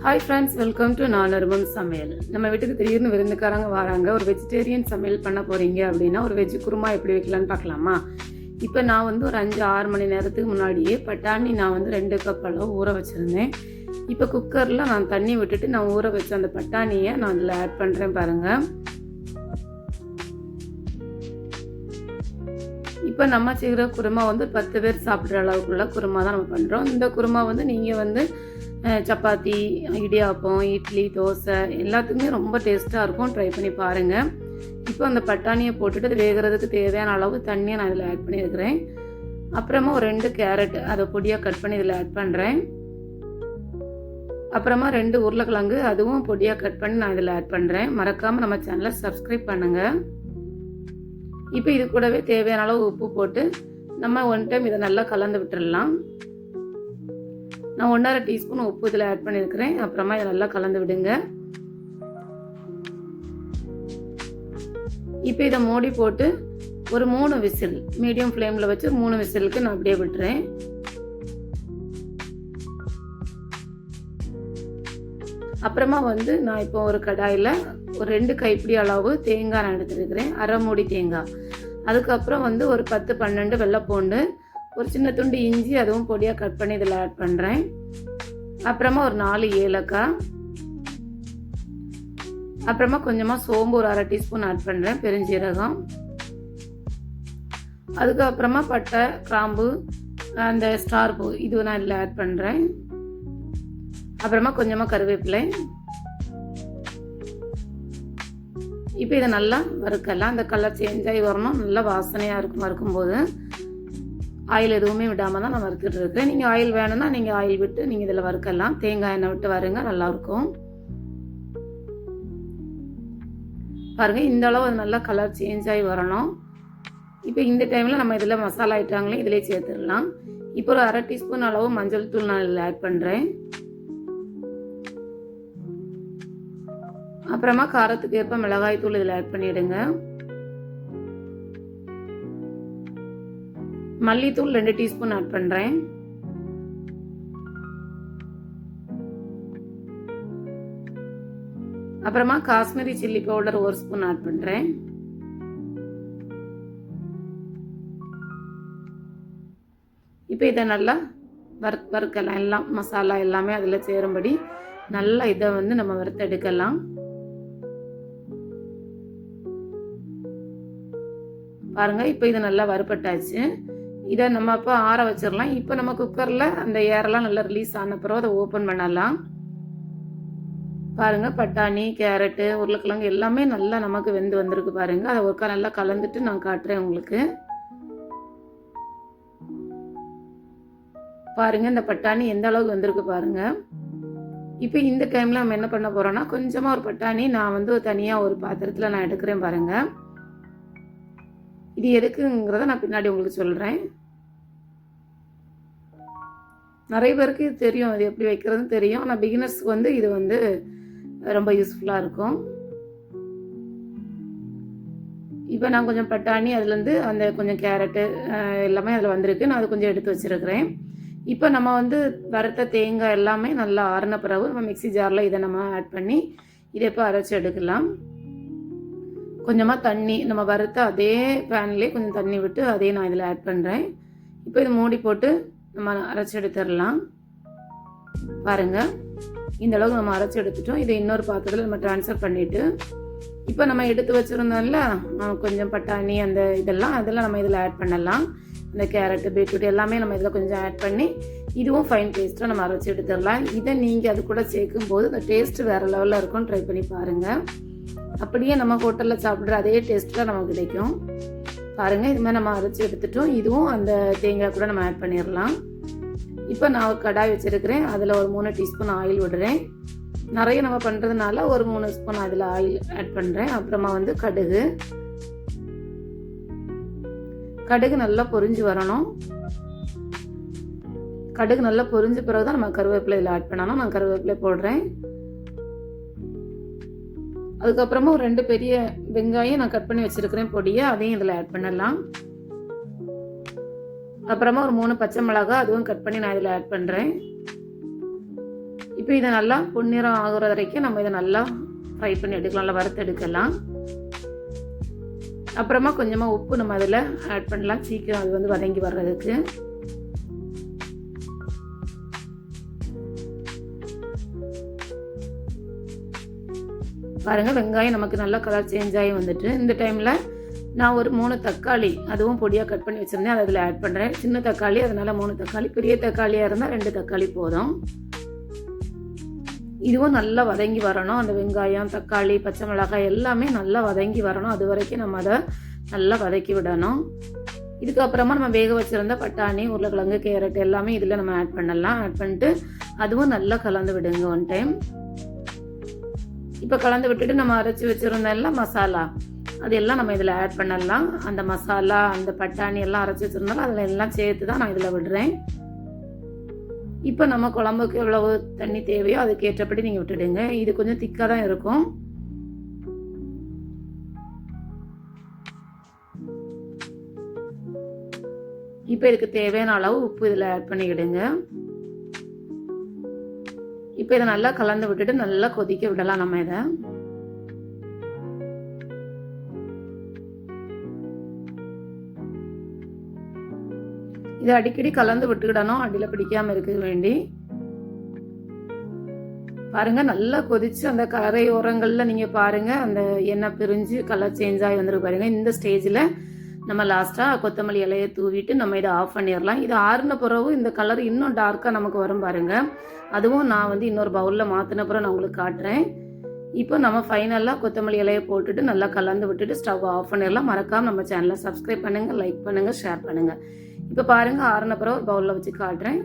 Hi friends, welcome to நான் அருமம் சமையல். நம்ம வீட்டுக்கு திடீர்னு விருந்துக்காரங்க வராங்க, ஒரு வெஜிடேரியன் சமையல் பண்ண போகிறீங்க அப்படின்னா ஒரு வெஜ்ஜு குருமா எப்படி வைக்கலான்னு பார்க்கலாமா? இப்போ நான் வந்து ஒரு 5-6 மணி நேரத்துக்கு முன்னாடியே பட்டாணி நான் வந்து 2 கப் அளவு ஊற வச்சுருந்தேன். இப்போ குக்கரில் நான் தண்ணி விட்டுட்டு நான் ஊற வச்ச அந்த பட்டாணியை நான் அதில் ஆட் பண்ணுறேன் பாருங்கள். இப்போ நம்ம செய்கிற குருமா வந்து 10 பேர் சாப்பிட்ற அளவுக்குள்ள குருமா தான் நம்ம பண்ணுறோம். இந்த குருமா வந்து நீங்கள் வந்து சப்பாத்தி, இடியாப்பம், இட்லி, தோசை எல்லாத்துக்குமே ரொம்ப டேஸ்ட்டாக இருக்கும். ட்ரை பண்ணி பாருங்கள். இப்போ அந்த பட்டாணியை போட்டுட்டு அது வேகிறதுக்கு தேவையான அளவு தண்ணியை நான் இதில் ஆட் பண்ணியிருக்கிறேன். அப்புறமா ஒரு 2 கேரட் அதை பொடியாக கட் பண்ணி இதில் ஆட் பண்ணுறேன். அப்புறமா 2 உருளைக்கிழங்கு அதுவும் பொடியாக கட் பண்ணி நான் இதில் ஆட் பண்ணுறேன். மறக்காமல் நம்ம சேனலை சப்ஸ்கிரைப் பண்ணுங்கள். இப்போ இது கூடவே தேவையான அளவு உப்பு போட்டு நம்ம 1 டைம் இதை நல்லா கலந்து விட்டுடலாம். நான் 1½ டீஸ்பூன் உப்பு இதில் ஆட் பண்ணியிருக்கிறேன். அப்புறமா இதை நல்லா கலந்து விடுங்க. இப்போ இதை மூடி போட்டு ஒரு 3 விசில் மீடியம் ஃப்ளேமில் வச்சு 3 விசிலுக்கு நான் அப்படியே விட்டுறேன். அப்புறமா வந்து நான் இப்போ ஒரு கடாயில் ஒரு 2 கைப்பிடி அளவு தேங்காய் நான் எடுத்துருக்கிறேன், அரை மூடி தேங்காய். அதுக்கப்புறம் வந்து ஒரு 10-12 வெள்ளைப்பூண்டு, ஒரு சின்ன துண்டு இஞ்சி அதுவும் பொடியாக கட் பண்ணி இதில் ஆட் பண்ணுறேன். அப்புறமா ஒரு 4 ஏலக்காய், அப்புறமா கொஞ்சமாக சோம்பு ஒரு அரை டீஸ்பூன் ஆட் பண்ணுறேன், பெருஞ்சீரகம், அதுக்கப்புறமா பட்டை, கிராம்பு, அந்த ஸ்டார் பூ இது நான் இதில் ஆட் பண்ணுறேன். அப்புறமா கொஞ்சமாக கருவேப்பிலை. இப்போ இதை நல்லா வறுக்கலாம். அந்த கலர் சேஞ்ச் ஆகி வரணும், நல்லா வாசனையாக இருக்கும். வறுக்கும்போது ஆயில் எதுவுமே விடாமல் தான் நான் வறுத்துட்டு இருக்கேன். நீங்கள் ஆயில் வேணும்னா நீங்கள் ஆயில் விட்டு நீங்கள் இதில் வறுக்கலாம். தேங்காய் எண்ணெய் விட்டு வருங்க, நல்லாயிருக்கும். பாருங்கள், இந்த அளவு அது நல்லா கலர் சேஞ்ச் ஆகி வரணும். இப்போ இந்த டைமில் நம்ம இதில் மசாலா ஐட்டங்களையும் இதிலே சேர்த்துடலாம். இப்போ ஒரு அரை டீஸ்பூன் அளவு மஞ்சள் தூள் நான் இதில் ஆட் பண்ணுறேன். அப்புறமா காரத்துக்கு ஏற்ப மிளகாய் தூள் இதில் ஆட் பண்ணிவிடுங்க. மல்லித்தூள் 2 டீஸ்பூன் ஆட் பண்ணுறேன். அப்புறமா Kashmiri chilli powder 1 spoon add பண்ணுறேன். இப்போ இதை நல்லா வறுக்கலாம். எல்லாம் மசாலா எல்லாமே அதில் சேரும்படி நல்லா இதை வந்து நம்ம வறுத்து எடுக்கலாம். பாருங்கள், இப்போ இது நல்லா வறுப்பட்டாச்சு. இதை நம்ம அப்போ ஆற வச்சிடலாம். இப்போ நம்ம குக்கரில் அந்த ஏரெல்லாம் நல்லா ரிலீஸ் ஆன பிறகு அதை ஓப்பன் பண்ணலாம். பாருங்கள், பட்டாணி, கேரட்டு, உருளைக்கிழங்கு எல்லாமே நல்லா நமக்கு வெந்து வந்திருக்கு. பாருங்கள், அதை ஒருக்கா நல்லா கலந்துட்டு நான் காட்டுறேன் உங்களுக்கு. பாருங்கள், இந்த பட்டாணி எந்த அளவுக்கு வந்திருக்கு பாருங்கள். இப்போ இந்த டைமில் நம்ம என்ன பண்ண போகிறோன்னா, கொஞ்சமாக ஒரு பட்டாணி நான் வந்து தனியாக ஒரு பாத்திரத்தில் நான் எடுக்கிறேன். பாருங்கள், இது எதுக்குங்கிறத நான் பின்னாடி உங்களுக்கு சொல்கிறேன். நிறைய பேருக்கு இது தெரியும், இது எப்படி வைக்கிறதுன்னு தெரியும். ஆனால் பிகினர்ஸ்க்கு வந்து இது வந்து ரொம்ப யூஸ்ஃபுல்லாக இருக்கும். இப்போ நான் கொஞ்சம் பட்டாணி, அதுலேருந்து அந்த கொஞ்சம் கேரட்டு எல்லாமே அதில் வந்திருக்கு. நான் அது கொஞ்சம் எடுத்து வச்சுருக்கிறேன். இப்போ நம்ம வந்து வறுத்த தேங்காய் எல்லாமே நல்லா ஆறின பிறகு நம்ம மிக்ஸி ஜாரில் இதை நம்ம ஆட் பண்ணி இதை இப்போ அரைச்சி எடுக்கலாம். கொஞ்சமாக தண்ணி, நம்ம வறுத்த அதே பேன்லேயே கொஞ்சம் தண்ணி விட்டு அதையும் நான் இதில் ஆட் பண்ணுறேன். இப்போ இது மூடி போட்டு நம்ம அரைச்சி எடுத்துடலாம். பாருங்கள், இந்த அளவுக்கு நம்ம அரைச்சி எடுத்துட்டோம். இதை இன்னொரு பாத்திரத்தில் நம்ம ட்ரான்ஸ்ஃபர் பண்ணிவிட்டு இப்போ நம்ம எடுத்து வச்சுருந்தோம்ல கொஞ்சம் பட்டாணி அந்த இதெல்லாம் நம்ம இதில் ஆட் பண்ணலாம். இந்த கேரட்டு, பீட்ரூட் எல்லாமே நம்ம இதில் கொஞ்சம் ஆட் பண்ணி இதுவும் ஃபைன் டேஸ்ட்டாக நம்ம அரைச்சி எடுத்துடலாம். இதை நீங்கள் அது கூட சேர்க்கும் போது இந்த டேஸ்ட்டு வேறு லெவலில் இருக்கும். ட்ரை பண்ணி பாருங்கள். அப்படியே நம்ம ஹோட்டலில் சாப்பிட்ற அதே டேஸ்ட்டில் நமக்கு கிடைக்கும். பாருங்கள், இது மாதிரி நம்ம அரைச்சி எடுத்துட்டோம். இதுவும் அந்த தேங்காய் கூட நம்ம ஆட் பண்ணிடலாம். இப்போ நான் ஒரு கடாய் வச்சுருக்கிறேன். அதில் ஒரு 3 டீஸ்பூன் ஆயில் விடுறேன். நிறைய நம்ம பண்ணுறதுனால ஒரு 3 ஸ்பூன் அதில் ஆயில் ஆட் பண்ணுறேன். அப்புறமா வந்து கடுகு நல்லா பொரிஞ்சு வரணும். கடுகு நல்லா பொரிஞ்ச பிறகு தான் நம்ம கருவேப்பிலை இதில் ஆட் பண்ணணும். நான் கருவேப்பிலை போடுறேன். அதுக்கப்புறமா ஒரு 2 பெரிய வெங்காயம் நான் கட் பண்ணி வச்சுருக்கிறேன் பொடியை, அதையும் இதில் ஆட் பண்ணலாம். அப்புறமா ஒரு 3 பச்சை மிளகாய் அதுவும் கட் பண்ணி நான் இதில் ஆட் பண்ணுறேன். இப்போ இதை நல்லா பொன்னிறம் ஆகுற வரைக்கும் நம்ம இதை நல்லா ஃப்ரை பண்ணி எடுக்கலாம், நல்லா வறுத்து எடுக்கலாம். அப்புறமா கொஞ்சமாக உப்பு நம்ம அதில் ஆட் பண்ணலாம், சீக்கிரம் அது வந்து வதங்கி வர்றதுக்கு. பாருங்கள், வெங்காயம் நமக்கு நல்லா கலர் சேஞ்ச் ஆகி வந்துட்டு, இந்த டைமில் நான் ஒரு 3 தக்காளி அதுவும் பொடியாக கட் பண்ணி வச்சுருந்தேன், அதை அதில் ஆட் பண்ணுறேன். சின்ன தக்காளி, அதனால் 3 தக்காளி, பெரிய தக்காளியாக இருந்தால் 2 தக்காளி போதும். இதுவும் நல்லா வதங்கி வரணும். அந்த வெங்காயம், தக்காளி, பச்சை மிளகாய் எல்லாமே நல்லா வதங்கி வரணும். அது வரைக்கும் நம்ம அதை நல்லா வதக்கி விடணும். இதுக்கப்புறமா நம்ம வேக வச்சுருந்த பட்டாணி, உருளைக்கிழங்கு, கேரட் எல்லாமே இதில் நம்ம ஆட் பண்ணலாம். ஆட் பண்ணிட்டு அதுவும் நல்லா கலந்து விடுங்க ஒன் டைம். இப்போ கலந்து விட்டுட்டு நம்ம அரைச்சி வச்சுருந்த எல்லாம் மசாலா அது எல்லாம் நம்ம இதில் ஆட் பண்ணலாம். அந்த மசாலா, அந்த பட்டாணி எல்லாம் அரைச்சி வச்சுருந்தாலும் அதில் எல்லாம் சேர்த்து தான் நான் இதில் விடுறேன். இப்போ நம்ம குழம்புக்கு எவ்வளவு தண்ணி தேவையோ அதுக்கு ஏற்றபடி நீங்கள் விட்டுடுங்க. இது கொஞ்சம் திக்காக தான் இருக்கும். இப்போ இதுக்கு தேவையான அளவு உப்பு இதில் ஆட் பண்ணிக்கிடுங்க. இப்போ இதை நல்லா கலந்து விட்டுட்டு நல்லா கொதிக்க விடலாம் நம்ம இதை. இதை அடிக்கடி கலந்து விட்டுக்கிடணும், அடியில் பிடிக்காம இருக்க வேண்டி. பாருங்க, நல்லா கொதிச்சு அந்த கரையோரங்களில் நீங்கள் பாருங்க அந்த எண்ணெய் பிரிஞ்சு கலர் சேஞ்ச் ஆகி வந்துருக்கு பாருங்க. இந்த ஸ்டேஜில் நம்ம லாஸ்ட்டாக கொத்தமல்லி இலையை தூவிட்டு நம்ம இதை ஆஃப் பண்ணிடலாம். இது ஆறுன பிறகு இந்த கலர் இன்னும் டார்க்காக நமக்கு வரும் பாருங்க. அதுவும் நான் வந்து இன்னொரு பவுலில் மாற்றின பிறகு நான் உங்களுக்கு காட்டுறேன். இப்போ நம்ம ஃபைனலாக கொத்தமல்லி இலையை போட்டுட்டு நல்லா கலந்து விட்டுட்டு ஸ்டவ் ஆஃப் பண்ணிடலாம். மறக்காமல் நம்ம சேனலை சப்ஸ்கிரைப் பண்ணுங்கள், லைக் பண்ணுங்கள், ஷேர் பண்ணுங்கள். இப்போ பாருங்கள், ஆறுன பிறகு ஒரு பவுலில் வச்சு காட்டுறேன்.